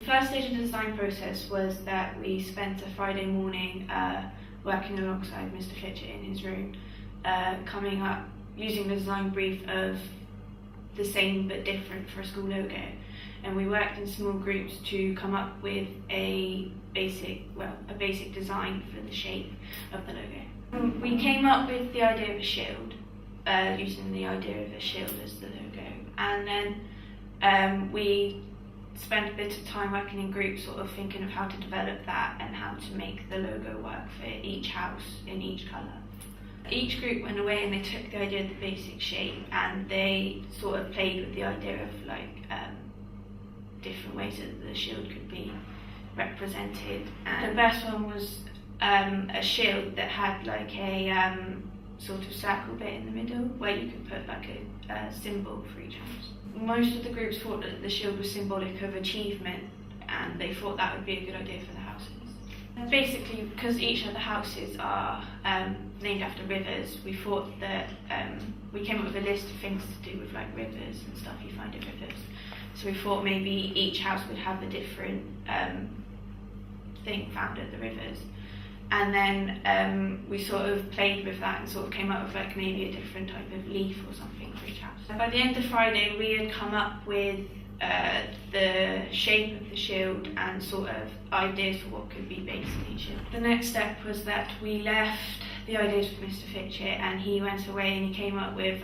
first stage of the design process was that we spent a Friday morning working alongside Mr. Fitchett in his room, coming up, using the design brief of the same but different for a school logo. And we worked in small groups to come up with a basic design for the shape of the logo. We came up with the idea of a shield, using the idea of a shield as the logo. And then we spent a bit of time working in groups, sort of thinking of how to develop that and how to make the logo work for each house in each colour. Each group went away and they took the idea of the basic shape and they sort of played with the idea of different ways that the shield could be represented. And the best one was a shield that had like a sort of circle bit in the middle where you could put like a symbol for each house. Most of the groups thought that the shield was symbolic of achievement and they thought that would be a good idea for the houses. Basically, because each of the houses are named after rivers, we thought that we came up with a list of things to do with like rivers and stuff you find in rivers. So we thought maybe each house would have a different thing found at the rivers. And then we sort of played with that and sort of came up with like maybe a different type of leaf or something for each house. By the end of Friday, we had come up with the shape of the shield and sort of ideas for what could be based in each shield. The next step was that we left the ideas with Mr. Fitchett and he went away and he came up with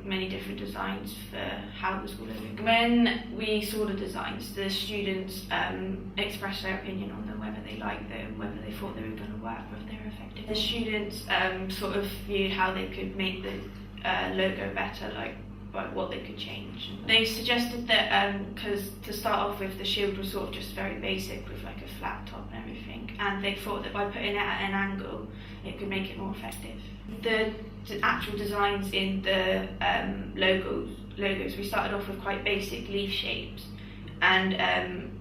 many different designs for how the school would look. When we saw the designs, the students expressed their opinion on them, whether they liked them, whether they thought they were going to work, whether they were effective. The students sort of viewed how they could make the logo better, like what they could change. They suggested that because to start off with, the shield was sort of just very basic with like a flat top and everything, and they thought that by putting it at an angle it could make it more effective. The actual designs in the logos, we started off with quite basic leaf shapes, and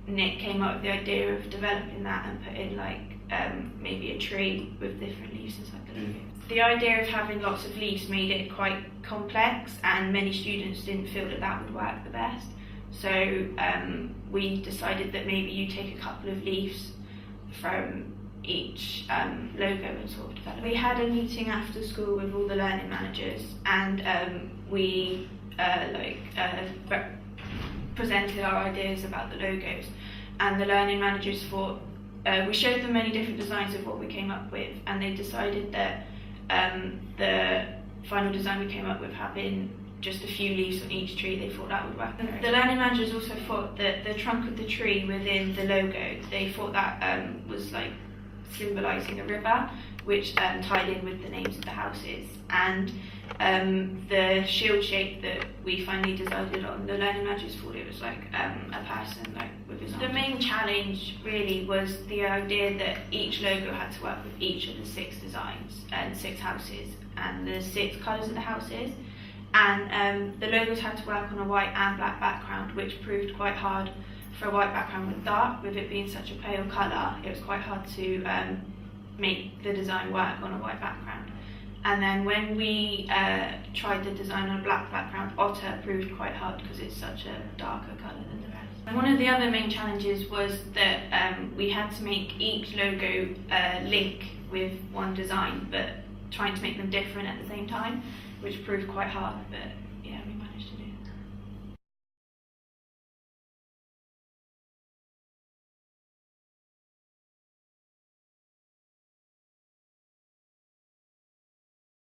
Nick came up with the idea of developing that and putting like maybe a tree with different leaves inside the logo. The idea of having lots of leaves made it quite complex and many students didn't feel that that would work the best. So we decided that maybe you take a couple of leaves from each logo and sort of develop. We had a meeting after school with all the learning managers and we presented our ideas about the logos, and the learning managers thought, we showed them many different designs of what we came up with, and they decided that the final design we came up with having just a few leaves on each tree, they thought that would work. The learning managers also thought that the trunk of the tree within the logo, they thought that was like symbolising a river, which tied in with the names of the houses. And the shield shape that we finally decided on, the learning managers thought it was like a person like with his arms. The main challenge really was the idea that each logo had to work with each of the 6 designs and 6 houses and the 6 colours of the houses. And the logos had to work on a white and black background, which proved quite hard for a white background with dark. With it being such a pale colour, it was quite hard to make the design work on a white background. And then when we tried the design on a black background, otter proved quite hard because it's such a darker colour than the rest. And one of the other main challenges was that we had to make each logo link with one design, but trying to make them different at the same time, which proved quite hard, but